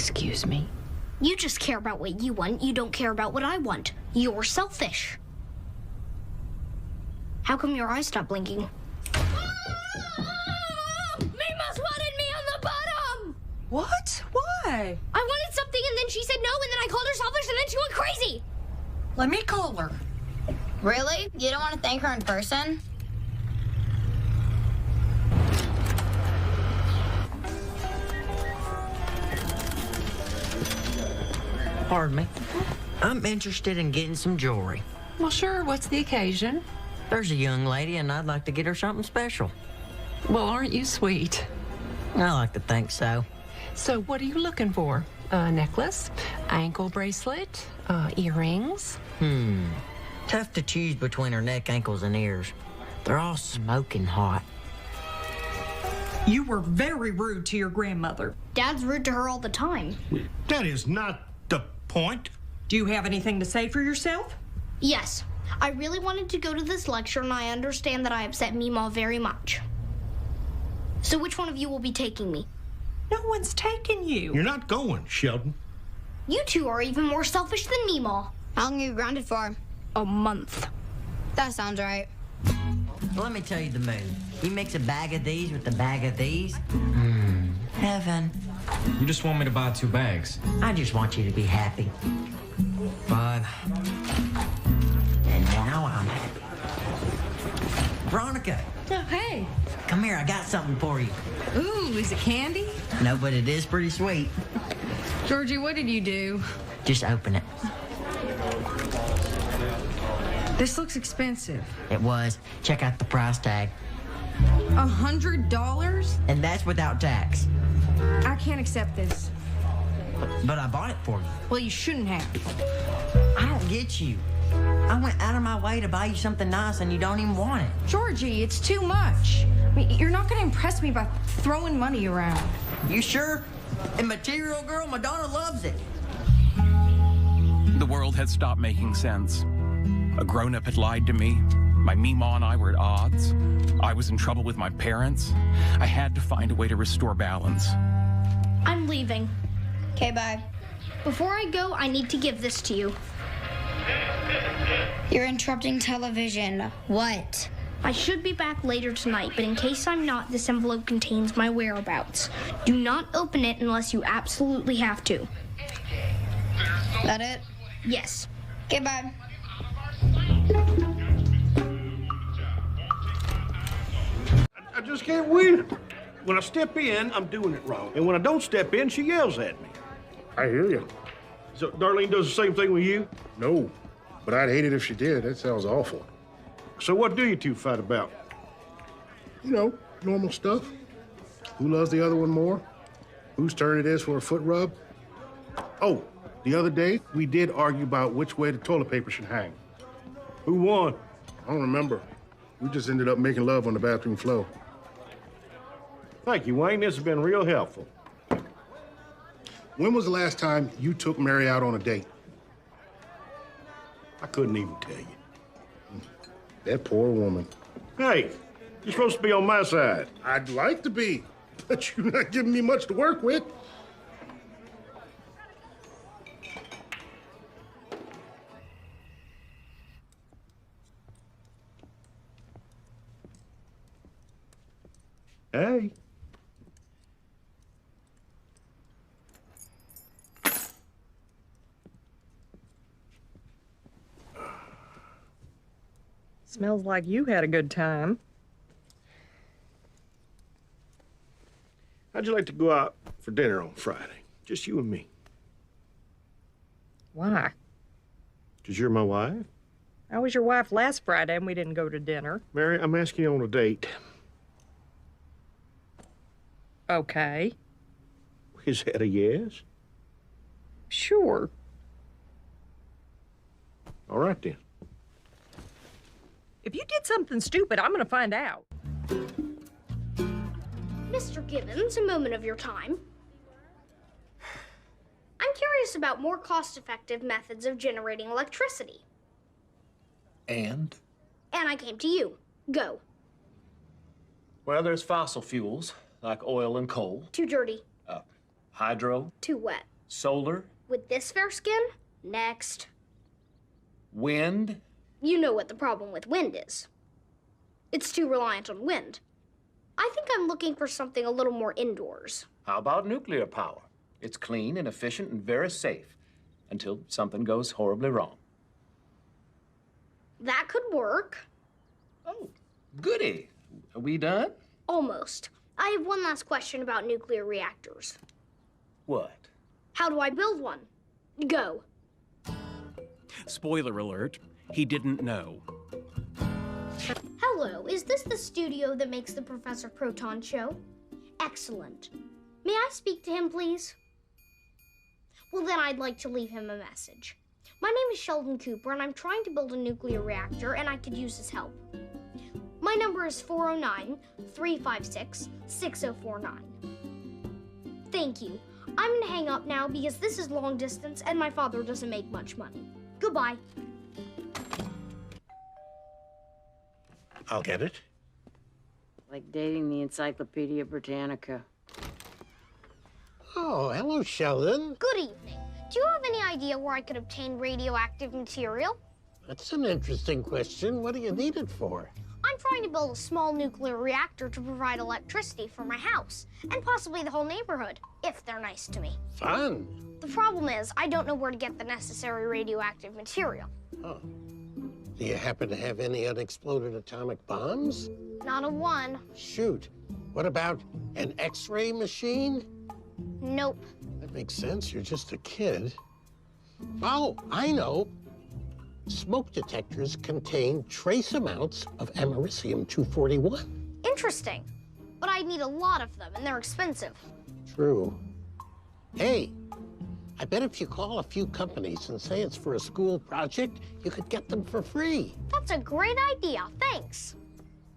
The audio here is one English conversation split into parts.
Excuse me? You just care about what you want. You don't care about what I want. You're selfish. How come your eyes stopped blinking? Mima's wanted me on the bottom! What? Why? I wanted something and then she said no and then I called her selfish and then she went crazy. Let me call her. Really? You don't want to thank her in person? Pardon me. I'm interested in getting some jewelry. Well, sure. What's the occasion? There's a young lady, and I'd like to get her something special. Well, aren't you sweet? I like to think so. So what are you looking for? A necklace? Ankle bracelet? Earrings? Tough to choose between her neck, ankles, and ears. They're all smoking hot. You were very rude to your grandmother. Dad's rude to her all the time. That is not the point. Do you have anything to say for yourself? Yes, I really wanted to go to this lecture and I understand that I upset Meemaw very much. So which one of you will be taking me? No one's taking you. You're not going, Sheldon. You two are even more selfish than Meemaw. How long are you grounded for? A month. That sounds right. Well, let me tell you the mood. You mix a bag of these with a bag of these. Heaven. You just want me to buy 2 bags. I just want you to be happy. Fine. And now I'm happy. Veronica, Oh, hey. come here. I got something for you. Ooh, is it candy? No, but it is pretty sweet. Georgie, what did you do? Just open it. This looks expensive. It was. Check out the price tag. $100? And that's without tax. I can't accept this. But I bought it for you. Well, you shouldn't have. I don't get you. I went out of my way to buy you something nice and you don't even want it. Georgie, it's too much. I mean, you're not going to impress me by throwing money around. You sure? And Material Girl, Madonna loves it. The world had stopped making sense. A grown-up had lied to me. My Meemaw and I were at odds. I was in trouble with my parents. I had to find a way to restore balance. I'm leaving. Okay, bye. Before I go, I need to give this to you. You're interrupting television. What? I should be back later tonight, but in case I'm not, this envelope contains my whereabouts. Do not open it unless you absolutely have to. That it? Yes. Okay, bye. I just can't win. When I step in, I'm doing it wrong. And when I don't step in, she yells at me. I hear you. So Darlene does the same thing with you? No, but I'd hate it if she did. That sounds awful. So what do you two fight about? You know, normal stuff. Who loves the other one more? Whose turn it is for a foot rub? Oh, the other day, we did argue about which way the toilet paper should hang. Who won? I don't remember. We just ended up making love on the bathroom floor. Thank you, Wayne. This has been real helpful. When was the last time you took Mary out on a date? I couldn't even tell you. That poor woman. Hey, you're supposed to be on my side. I'd like to be, but you're not giving me much to work with. Hey. Smells like you had a good time. How'd you like to go out for dinner on Friday? Just you and me. Why? 'Cause you're my wife. I was your wife last Friday and we didn't go to dinner. Mary, I'm asking you on a date. Okay. Is that a yes? Sure. All right, then. If you did something stupid, I'm gonna find out. Mr. Gibbons, a moment of your time. I'm curious about more cost-effective methods of generating electricity. And? And I came to you. Go. Well, there's fossil fuels, like oil and coal. Too dirty. Hydro. Too wet. Solar? With this fair skin? Next. Wind? You know what the problem with wind is. It's too reliant on wind. I think I'm looking for something a little more indoors. How about nuclear power? It's clean and efficient and very safe until something goes horribly wrong. That could work. Oh, goody. Are we done? Almost. I have one last question about nuclear reactors. What? How do I build one? Go. Spoiler alert, he didn't know. Hello, is this the studio that makes the Professor Proton show? Excellent. May I speak to him, please? Well, then I'd like to leave him a message. My name is Sheldon Cooper, and I'm trying to build a nuclear reactor, and I could use his help. My number is 409-356-6049. Thank you. I'm gonna hang up now because this is long distance, and my father doesn't make much money. Goodbye. I'll get it. Like dating the Encyclopedia Britannica. Oh, hello, Sheldon. Good evening. Do you have any idea where I could obtain radioactive material? That's an interesting question. What do you need it for? I'm trying to build a small nuclear reactor to provide electricity for my house, and possibly the whole neighborhood, if they're nice to me. Fun. The problem is, I don't know where to get the necessary radioactive material. Oh. Do you happen to have any unexploded atomic bombs? Not a one. Shoot. What about an X-ray machine? Nope. That makes sense. You're just a kid. Oh, I know. Smoke detectors contain trace amounts of americium-241. Interesting. But I'd need a lot of them, and they're expensive. True. Hey, I bet if you call a few companies and say it's for a school project, you could get them for free. That's a great idea. Thanks.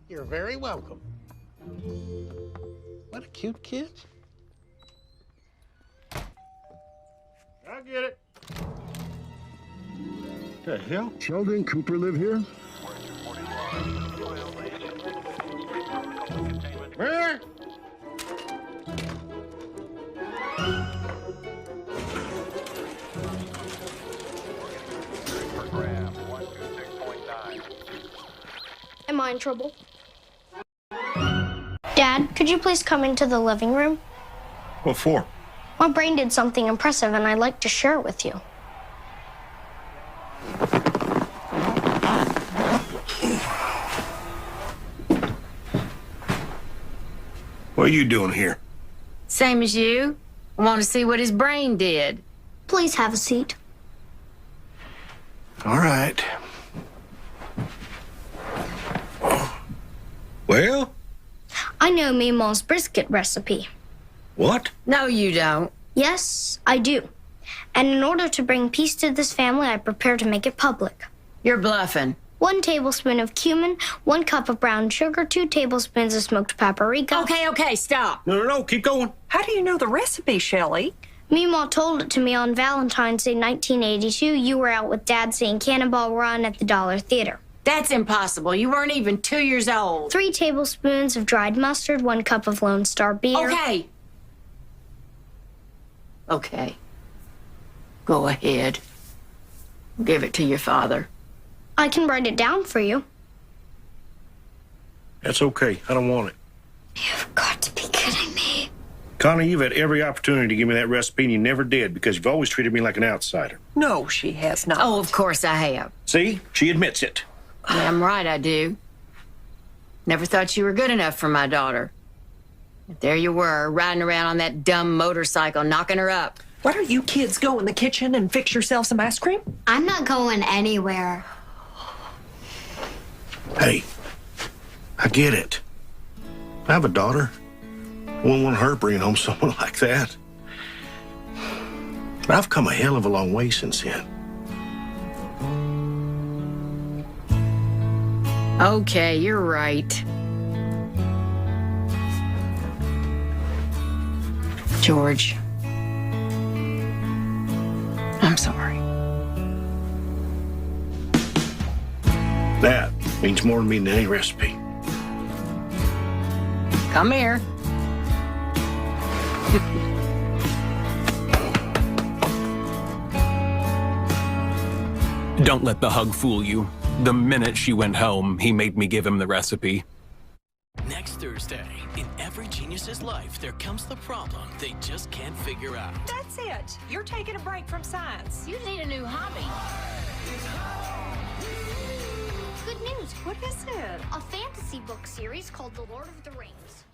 You're very welcome. What a cute kid. I get it. The hell? Sheldon Cooper live here? Where? Am I in trouble? Dad, could you please come into the living room? What for? My brain did something impressive, and I'd like to share it with you. What are you doing here? Same as you. I want to see what his brain did. Please have a seat. All right. Well? I know Meemaw's brisket recipe. What? No, you don't. Yes, I do. And in order to bring peace to this family, I prepare to make it public. You're bluffing. 1 tablespoon of cumin, 1 cup of brown sugar, 2 tablespoons of smoked paprika. Okay, stop. No, keep going. How do you know the recipe, Shelley? Meemaw told it to me on Valentine's Day 1982. You were out with Dad seeing Cannonball Run at the Dollar Theater. That's impossible. You weren't even 2 years old. 3 tablespoons of dried mustard, 1 cup of Lone Star beer. Okay. Go ahead. Give it to your father. I can write it down for you. That's okay. I don't want it. You've got to be kidding me. Connie, you've had every opportunity to give me that recipe, and you never did because you've always treated me like an outsider. No, she has not. Oh, of course I have. See? She admits it. Damn right I do. Never thought you were good enough for my daughter. But there you were, riding around on that dumb motorcycle, knocking her up. Why don't you kids go in the kitchen and fix yourself some ice cream? I'm not going anywhere. Hey, I get it. I have a daughter. I wouldn't want her bringing home someone like that. But I've come a hell of a long way since then. Okay, you're right. George. I'm sorry. That means more to me than any recipe. Come here. Don't let the hug fool you. The minute she went home, he made me give him the recipe. Next Thursday, in every genius's life, there comes the problem they just can't figure out. That's it. You're taking a break from science. You need a new hobby. Good news. What is it? A fantasy book series called The Lord of the Rings.